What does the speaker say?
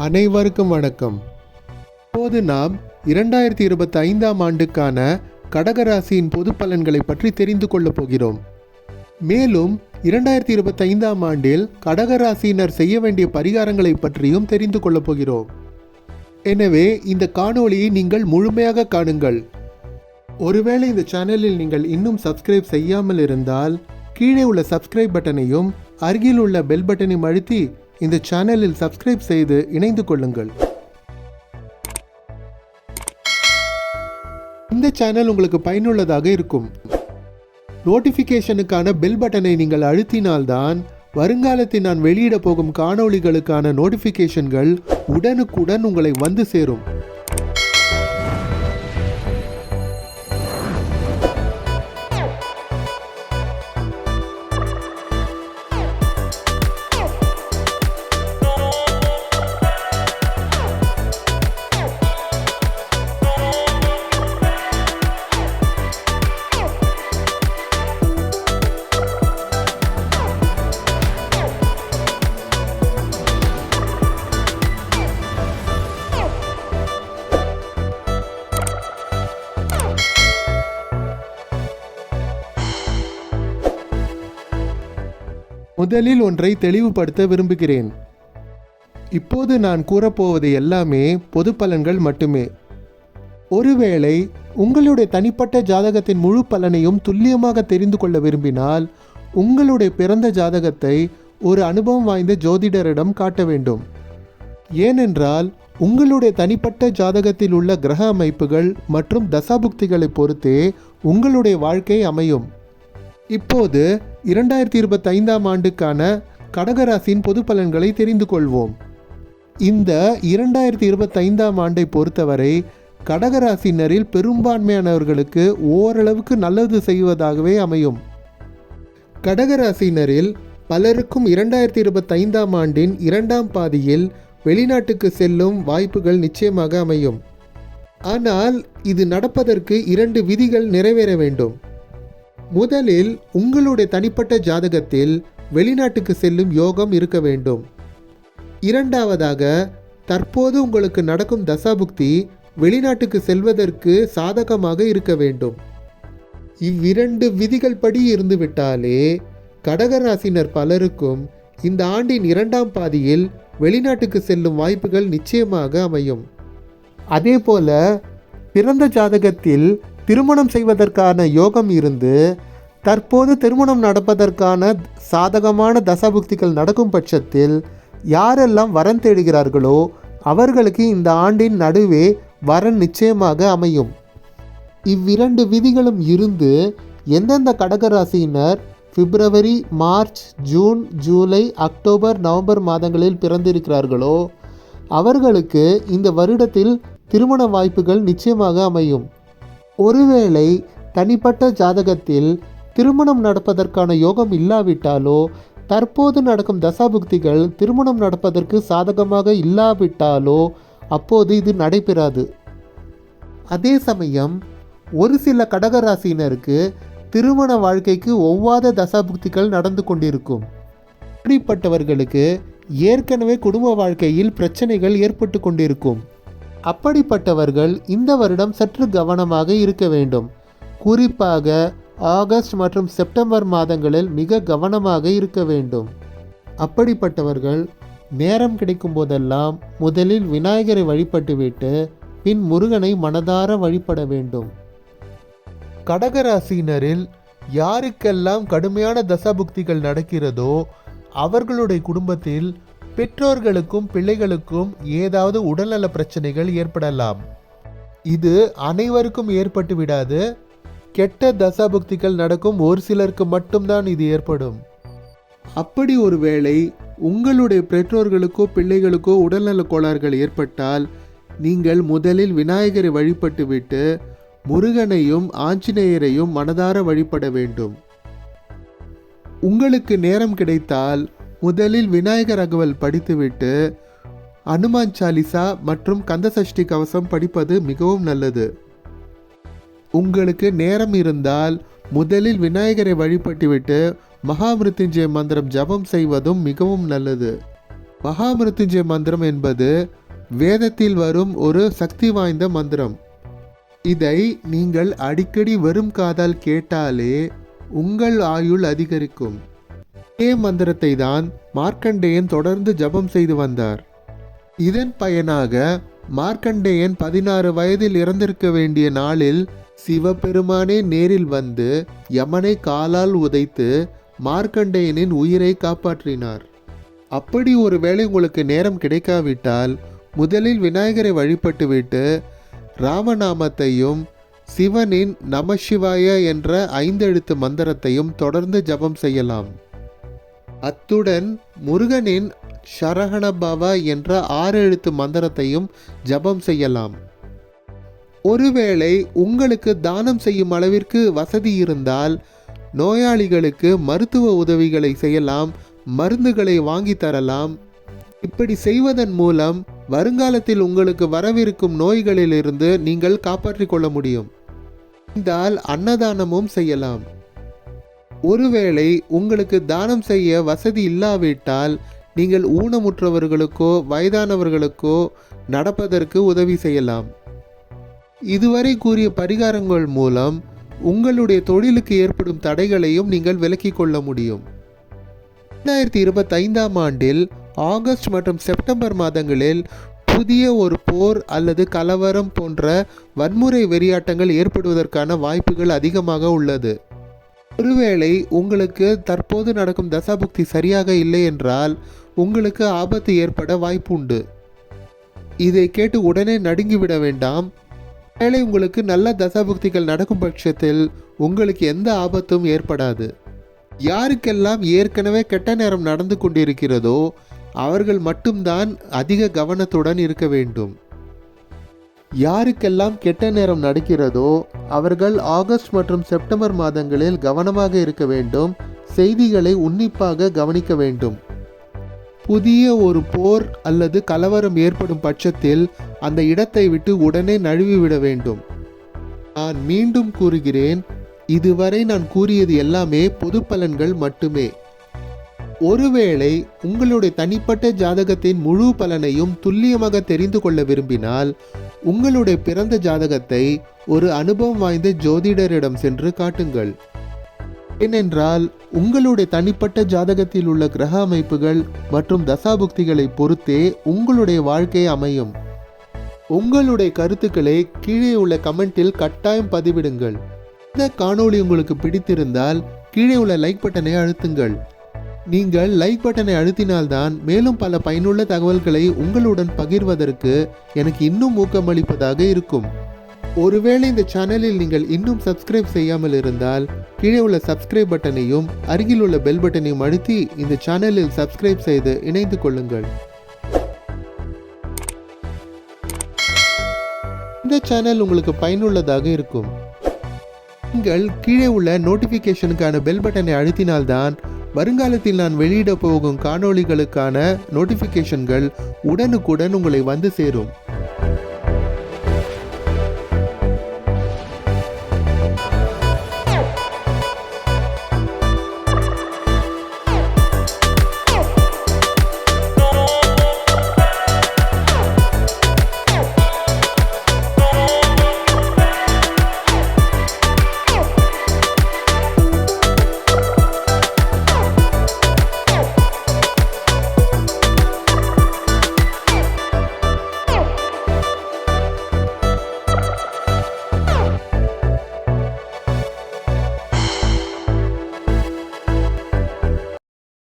அனைவருக்கும் வணக்கம். இப்போது நாம் 2025ஆம் ஆண்டுக்கான கடகராசியின் பொது பலன்களை பற்றி தெரிந்து கொள்ளப் போகிறோம். மேலும் 2025ஆம் ஆண்டில் கடகராசியினர் செய்ய வேண்டிய பரிகாரங்களை பற்றியும் தெரிந்து கொள்ளப் போகிறோம். எனவே இந்த காணொளியை நீங்கள் முழுமையாக காணுங்கள். ஒருவேளை இந்த சேனலில் நீங்கள் இன்னும் சப்ஸ்கிரைப் செய்யாமல் இருந்தால் கீழே உள்ள சப்ஸ்கிரைப் பட்டனையும் அருகில் உள்ள பெல் பட்டனையும் அழுத்தி இந்த சேனலில் சப்ஸ்கிரைப் செய்து இணைந்து கொள்ளுங்கள். இந்த சேனல் உங்களுக்கு பயனுள்ளதாக இருக்கும். நோட்டிஃபிகேஷனுக்கான பெல் பட்டனை நீங்கள் அழுத்தினால்தான் வருங்காலத்தில் நான் வெளியிட போகும் காணொளிகளுக்கான நோட்டிஃபிகேஷன்கள் உடனுக்குடன் உங்களை வந்து சேரும். முதலில் ஒன்றை தெளிவுபடுத்த விரும்புகிறேன். இப்போது நான் கூறப்போவது எல்லாமே பொது பலன்கள் மட்டுமே. ஒருவேளை உங்களுடைய தனிப்பட்ட ஜாதகத்தின் முழு பலனையும் துல்லியமாக தெரிந்து கொள்ள விரும்பினால் உங்களுடைய பிறந்த ஜாதகத்தை ஒரு அனுபவம் வாய்ந்த ஜோதிடரிடம் காட்ட வேண்டும். ஏனென்றால் உங்களுடைய தனிப்பட்ட ஜாதகத்தில் உள்ள கிரக அமைப்புகள் மற்றும் தசாபுக்திகளை பொறுத்தே உங்களுடைய வாழ்க்கை அமையும். இப்போது 2025ஆம் ஆண்டுக்கான கடகராசியின் பொது பலன்களை தெரிந்து கொள்வோம். இந்த 2025ஆம் ஆண்டை பொறுத்தவரை கடகராசினரில் பெரும்பான்மையானவர்களுக்கு ஓரளவுக்கு நல்லது செய்வதாகவே அமையும். கடகராசினரில் பலருக்கும் 2025ஆம் ஆண்டின் இரண்டாம் பாதியில் வெளிநாட்டுக்கு செல்லும் வாய்ப்புகள் நிச்சயமாக அமையும். ஆனால் இது நடப்பதற்கு 2 விதிகள் நிறைவேற வேண்டும். முதலில் உங்களுடைய தனிப்பட்ட ஜாதகத்தில் வெளிநாட்டுக்கு செல்லும் யோகம் இருக்க வேண்டும். இரண்டாவதாக தற்போது உங்களுக்கு நடக்கும் தசாபுக்தி வெளிநாட்டுக்கு செல்வதற்கு சாதகமாக இருக்க வேண்டும். இவ்விரண்டு விதிகள் படி இருந்துவிட்டாலே கடகராசினர் பலருக்கும் இந்த ஆண்டின் இரண்டாம் பாதியில் வெளிநாட்டுக்கு செல்லும் வாய்ப்புகள் நிச்சயமாக அமையும். அதேபோல பிறந்த ஜாதகத்தில் திருமணம் செய்வதற்கான யோகம் இருந்து தற்போது திருமணம் நடப்பதற்கான சாதகமான தசாபுக்திகள் நடக்கும் பட்சத்தில் யாரெல்லாம் வரன் தேடுகிறார்களோ அவர்களுக்கு இந்த ஆண்டின் நடுவே வரன் நிச்சயமாக அமையும். இவ்விரண்டு விதிகளும் இருந்து எந்தெந்த கடகராசியினர் பிப்ரவரி, மார்ச், ஜூன், ஜூலை, அக்டோபர், நவம்பர் மாதங்களில் பிறந்திருக்கிறார்களோ அவர்களுக்கு இந்த வருடத்தில் திருமண வாய்ப்புகள் நிச்சயமாக அமையும். ஒருவேளை தனிப்பட்ட ஜாதகத்தில் திருமணம் நடப்பதற்கான யோகம் இல்லாவிட்டாலோ தற்போது நடக்கும் தசாபுக்திகள் திருமணம் நடப்பதற்கு சாதகமாக இல்லாவிட்டாலோ அப்போது இது நடைபெறாது. அதே சமயம் ஒரு சில கடகராசியினருக்கு திருமண வாழ்க்கைக்கு ஒவ்வாத தசாபுக்திகள் நடந்து கொண்டிருக்கும். அப்படிப்பட்டவர்களுக்கு ஏற்கனவே குடும்ப வாழ்க்கையில் பிரச்சனைகள் ஏற்பட்டு கொண்டிருக்கும். அப்படிப்பட்டவர்கள் இந்த வருடம் சற்று கவனமாக இருக்க வேண்டும். குறிப்பாக ஆகஸ்ட் மற்றும் செப்டம்பர் மாதங்களில் மிக கவனமாக இருக்க வேண்டும். அப்படிப்பட்டவர்கள் நேரம் கிடைக்கும் போதெல்லாம் முதலில் விநாயகரை வழிபட்டுவிட்டு பின் முருகனை மனதார வழிபட வேண்டும். கடகராசியினரில் யாருக்கெல்லாம் கடுமையான தசாபுக்திகள் நடக்கிறதோ அவர்களுடைய குடும்பத்தில் பெற்றோர்களுக்கும் பிள்ளைகளுக்கும் ஏதாவது உடல்நல பிரச்சனைகள் ஏற்படலாம். இது அனைவருக்கும் ஏற்பட்டு விடாது. கெட்ட தசாபுக்திகள் நடக்கும் ஒரு சிலருக்கு மட்டும்தான் இது ஏற்படும். அப்படி ஒருவேளை உங்களுடைய பெற்றோர்களுக்கோ பிள்ளைகளுக்கோ உடல்நல கோளாறுகள் ஏற்பட்டால் நீங்கள் முதலில் விநாயகரை வழிபட்டுவிட்டு முருகனையும் ஆஞ்சநேயரையும் மனதார வழிபட வேண்டும். உங்களுக்கு நேரம் கிடைத்தால் முதலில் விநாயகர் அகவல் படித்துவிட்டு அனுமான் சாலிசா மற்றும் கந்தசஷ்டி கவசம் படிப்பது மிகவும் நல்லது. உங்களுக்கு நேரம் இருந்தால் முதலில் விநாயகரை வழிபட்டுவிட்டு மகாமிருத்யுஞ்சய மந்திரம் ஜபம் செய்வதும் மிகவும் நல்லது. மகாமிருத்யுஞ்சய மந்திரம் என்பது வேதத்தில் வரும் ஒரு சக்தி வாய்ந்த மந்திரம். இதை நீங்கள் அடிக்கடி வெறும் காதால் கேட்டாலே உங்கள் ஆயுள் அதிகரிக்கும். இதே மந்திரத்தை தான் மார்க்கண்டேயன் தொடர்ந்து ஜபம் செய்து வந்தார். இதன் பயனாக மார்க்கண்டேயன் 16 வயதில் இறந்திருக்க வேண்டிய நாளில் சிவபெருமானே நேரில் வந்து யமனை காலால் உதைத்து மார்க்கண்டேயனின் உயிரை காப்பாற்றினார். அப்படி ஒரு வேளை உங்களுக்கு நேரம் கிடைக்காவிட்டால் முதலில் விநாயகரை வழிபட்டுவிட்டு ராமநாமத்தையும் சிவனின் நமசிவாய என்ற 5 எழுத்து மந்திரத்தையும் தொடர்ந்து ஜபம் செய்யலாம். அத்துடன் முருகனின் சரஹணபவ என்ற 6 எழுத்து மந்திரத்தையும் ஜபம் செய்யலாம். ஒருவேளை உங்களுக்கு தானம் செய்யும் அளவிற்கு வசதி இருந்தால் நோயாளிகளுக்கு மருத்துவ உதவிகளை செய்யலாம், மருந்துகளை வாங்கி தரலாம். இப்படி செய்வதன் மூலம் வருங்காலத்தில் உங்களுக்கு வரவிருக்கும் நோய்களிலிருந்து நீங்கள் காப்பாற்றிக் கொள்ள முடியும். இருந்தால் அன்னதானமும் செய்யலாம். ஒருவேளை உங்களுக்கு தானம் செய்ய வசதி இல்லாவிட்டால் நீங்கள் ஊனமுற்றவர்களுக்கோ வயதானவர்களுக்கோ நடப்பதற்கு உதவி செய்யலாம். இதுவரை கூறிய பரிகாரங்கள் மூலம் உங்களுடைய தொழிலுக்கு ஏற்படும் தடைகளையும் நீங்கள் விலக்கிக் கொள்ள முடியும். 2025ஆம் ஆண்டில் ஆகஸ்ட் மற்றும் செப்டம்பர் மாதங்களில் புதிய ஒரு போர் அல்லது கலவரம் போன்ற வன்முறை வெறியாட்டங்கள் ஏற்படுவதற்கான வாய்ப்புகள் அதிகமாக உள்ளது. ஒருவேளை உங்களுக்கு தற்போது நடக்கும் தசாபுக்தி சரியாக இல்லை என்றால் உங்களுக்கு ஆபத்து ஏற்பட வாய்ப்பு உண்டு. இதை கேட்டு உடனே நடுங்கிவிட வேண்டாம். வேளை உங்களுக்கு நல்ல தசாபுக்திகள் நடக்கும் பட்சத்தில் உங்களுக்கு எந்த ஆபத்தும் ஏற்படாது. யாருக்கெல்லாம் ஏற்கனவே கெட்ட நேரம் நடந்து கொண்டிருக்கிறதோ அவர்கள் மட்டும்தான் அதிக கவனத்துடன் இருக்க வேண்டும். யாருக்கெல்லாம் கெட்ட நேரம் நடக்கிறதோ அவர்கள் ஆகஸ்ட் மற்றும் செப்டம்பர் மாதங்களில் கவனமாக இருக்க வேண்டும். செய்திகளை உன்னிப்பாக கவனிக்க வேண்டும். புதிய ஒரு போர் அல்லது கலவரம் ஏற்படும் பட்சத்தில் அந்த இடத்தை விட்டு உடனே நழுவிவிட வேண்டும். நான் மீண்டும் கூறுகிறேன், இதுவரை நான் கூறியது எல்லாமே பொது பலன்கள் மட்டுமே. ஒருவேளை உங்களுடைய தனிப்பட்ட ஜாதகத்தின் முழு பலனையும் துல்லியமாக தெரிந்து கொள்ள விரும்பினால் உங்களுடைய பிறந்த ஜாதகத்தை ஒரு அனுபவம் வாய்ந்த ஜோதிடரிடம் சென்று காட்டுங்கள். ஏனென்றால் உங்களுடைய தனிப்பட்ட ஜாதகத்தில் உள்ள கிரக அமைப்புகள் மற்றும் தசாபுக்திகளை பொறுத்தே உங்களுடைய வாழ்க்கை அமையும். உங்களுடைய கருத்துக்களை கீழே உள்ள கமெண்டில் கட்டாயம் பதிவிடுங்கள். இந்த காணொளி உங்களுக்கு பிடித்திருந்தால் கீழே உள்ள லைக் பட்டனை அழுத்துங்கள். நீங்கள் லைக் பட்டனை அழுத்தினால்தான் மேலும் பல பயனுள்ள தகவல்களை உங்களுடன் பகிர்வதற்கு எனக்கு இன்னும் ஊக்கமளிப்பதாக இருக்கும். ஒருவேளை இந்த சேனலில் நீங்கள் இன்னும் சப்ஸ்கிரைப் செய்யாமல் இருந்தால் கீழே உள்ள சப்ஸ்கிரைப் பட்டனையும் அருகில் உள்ள பெல் பட்டனையும் அழுத்தி இந்த சேனலில் சப்ஸ்கிரைப் செய்து இணைந்து கொள்ளுங்கள். இந்த சேனல் உங்களுக்கு பயனுள்ளதாக இருக்கும். நீங்கள் கீழே உள்ள நோட்டிஃபிகேஷனுக்கான பெல் பட்டனை அழுத்தினால்தான் வருங்காலத்தில் நான் வெளியிட போகும் காணொளிகளுக்கான நோட்டிஃபிகேஷன்கள் உடனுக்குடன் உங்களை வந்து சேரும்.